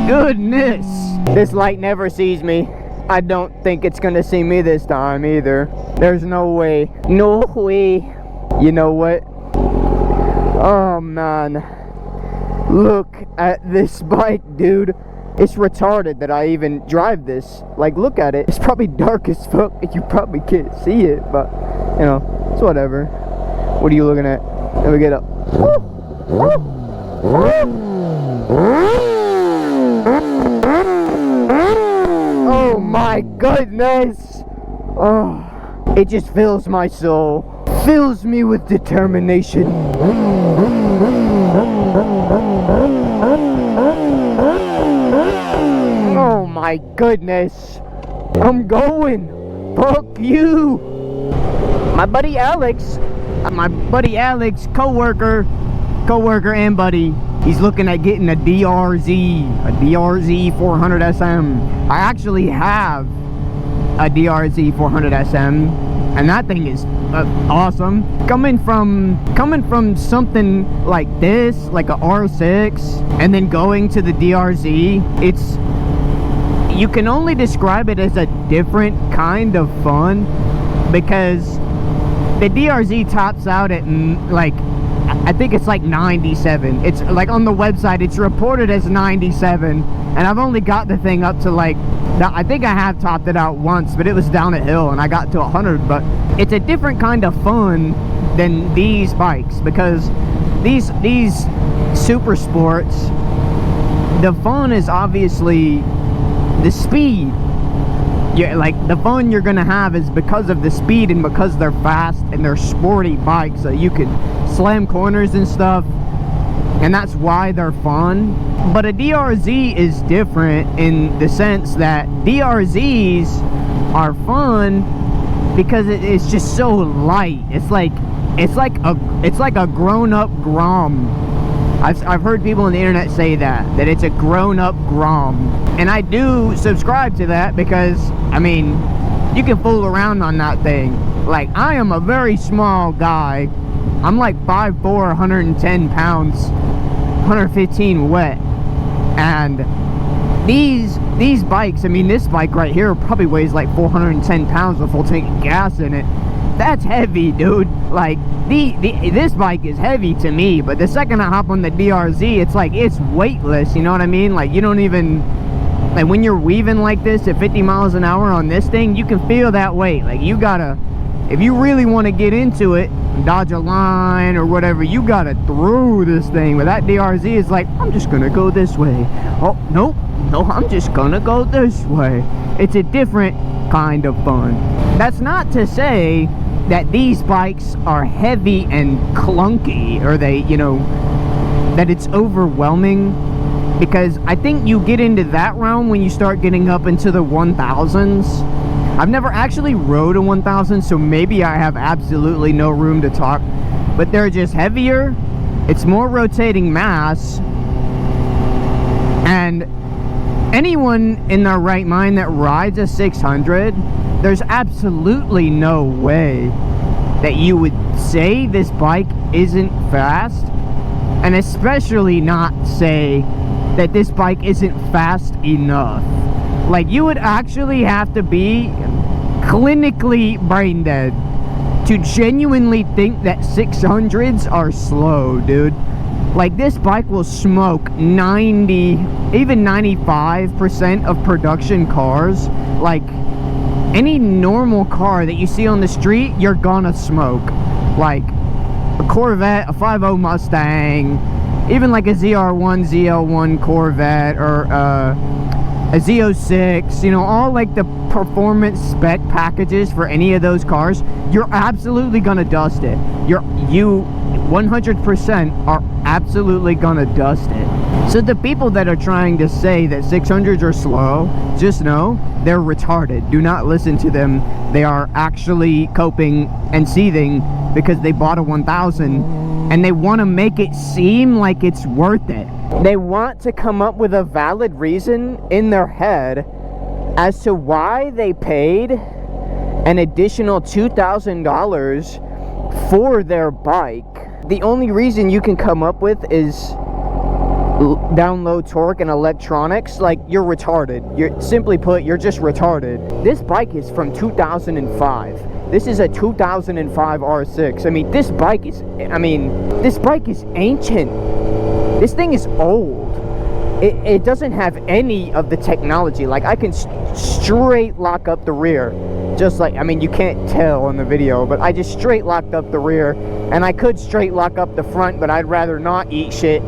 Goodness! This light never sees me. I don't think it's gonna see me this time either. There's no way. No way. You know what? Oh man. Look at this bike, dude. It's retarded that I even drive this. Like, look at it. It's probably dark as fuck. You probably can't see it, but, you know, it's whatever. What are you looking at? Let me get up. Oh my goodness! Oh, it just fills my soul. Fills me with determination. Oh my goodness. I'm going. Fuck you. My buddy Alex, co-worker and buddy, he's looking at getting a DRZ 400 SM. I actually have a DRZ 400 SM, and that thing is awesome. Coming from something like this, like a R6, and then going to the DRZ, you can only describe it as a different kind of fun, because the DRZ tops out at like, I think it's like 97. It's like on the website, it's reported as 97, and I've only got the thing up to like, I think I have topped it out once, but it was down a hill and I got to 100. But it's a different kind of fun than these bikes, because these super sports, the fun is obviously the speed. Yeah, like the fun you're gonna have is because of the speed and because they're fast and they're sporty bikes, so you can slam corners and stuff, and that's why they're fun. But a DRZ is different in the sense that DRZs are fun because it's just so light. It's like a grown-up Grom. I've heard people on the internet say that it's a grown-up Grom, and I do subscribe to that, because I mean, you can fool around on that thing. Like, I am a very small guy. I'm like 5'4", 110 pounds, 115 wet, and these bikes, I mean, this bike right here probably weighs like 410 pounds with full tank of gas in it. That's heavy, dude. Like, this bike is heavy to me, but the second I hop on the DRZ, it's like, it's weightless, you know what I mean? Like, you don't even, like, when you're weaving like this at 50 miles an hour on this thing, you can feel that weight. Like, you gotta, if you really want to get into it, dodge a line or whatever, you gotta throw this thing. But that DRZ is like, I'm just gonna go this way. Oh, nope, no, I'm just gonna go this way. It's a different kind of fun. That's not to say that these bikes are heavy and clunky, or they, you know, that it's overwhelming, because I think you get into that realm when you start getting up into the 1000s. I've never actually rode a 1000, so maybe I have absolutely no room to talk, but they're just heavier, it's more rotating mass, and anyone in their right mind that rides a 600, there's absolutely no way that you would say this bike isn't fast, and especially not say that this bike isn't fast enough. Like, you would actually have to be clinically brain dead to genuinely think that 600s are slow, dude. Like, this bike will smoke 90, even 95% of production cars. Like, any normal car that you see on the street, you're gonna smoke. Like a Corvette, a 5.0 Mustang, even like a ZR1, ZL1 Corvette, or a Z06, you know, all like the performance spec packages for any of those cars, you're absolutely gonna dust it. You 100% are absolutely gonna dust it. So the people that are trying to say that 600s are slow, just know they're retarded. Do not listen to them. They are actually coping and seething because they bought a 1000 and they want to make it seem like it's worth it. They want to come up with a valid reason in their head as to why they paid an additional $2,000 for their bike The only reason you can come up with is down low torque and electronics. Like, you're retarded. You're, simply put, you're just retarded. This bike is from 2005. This is a 2005 R6. I mean, this bike is ancient. This thing is old. It doesn't have any of the technology. Like, I can straight lock up the rear. Just like, I mean, you can't tell in the video, but I just straight locked up the rear. And I could straight lock up the front, but I'd rather not eat shit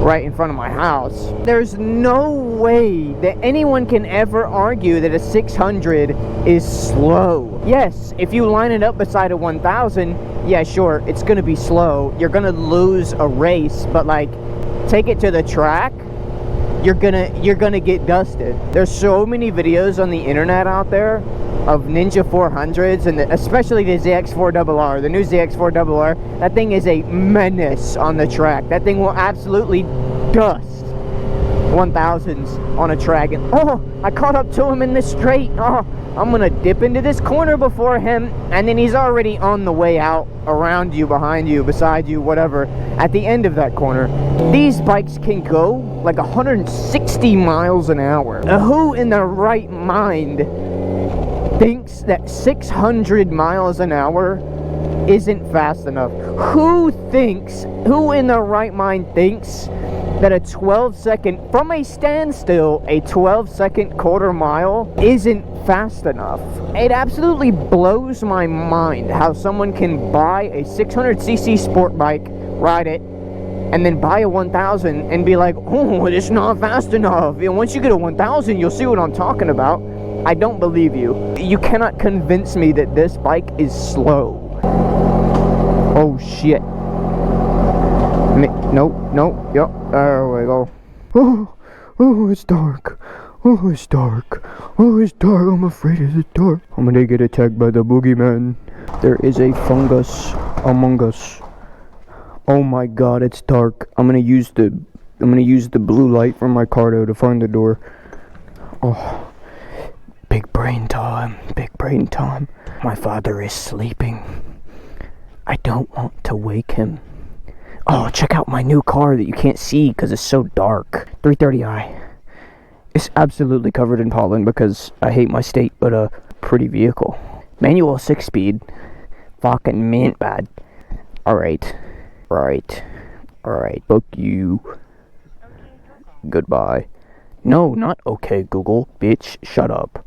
right in front of my house. There's no way that anyone can ever argue that a 600 is slow. Yes, if you line it up beside a 1000, yeah, sure, it's gonna be slow. You're gonna lose a race, but like, take it to the track, you're gonna get dusted. There's so many videos on the internet out there of Ninja 400s, and especially the ZX4RR, the new ZX4RR. That thing is a menace on the track. That thing will absolutely dust 1000s on a track. And oh, I caught up to him in the straight. Oh, I'm gonna dip into this corner before him, and then he's already on the way out, around you, behind you, beside you, whatever, at the end of that corner. These bikes can go like 160 miles an hour. Who in their right mind thinks that 600 miles an hour isn't fast enough? Who in their right mind thinks that a 12-second, from a standstill, a 12-second quarter mile isn't fast enough? It absolutely blows my mind how someone can buy a 600cc sport bike, ride it, and then buy a 1000 and be like, oh, it's not fast enough. You know, once you get a 1000, you'll see what I'm talking about. I don't believe you. You cannot convince me that this bike is slow. Oh shit. No, yep, there we go. Oh, it's dark. Oh, it's dark. Oh, it's dark. I'm afraid it's dark. I'm gonna get attacked by the boogeyman. There is a fungus among us. Oh my god, it's dark. I'm gonna use the blue light from my cardo to find the door. Oh. Big brain time, big brain time. My father is sleeping. I don't want to wake him. Oh, check out my new car that you can't see because it's so dark. 330i. It's absolutely covered in pollen because I hate my state, but a pretty vehicle. Manual 6-speed. Fucking mint bad. Alright. Fuck you. Goodbye. No, not okay, Google. Bitch, shut up.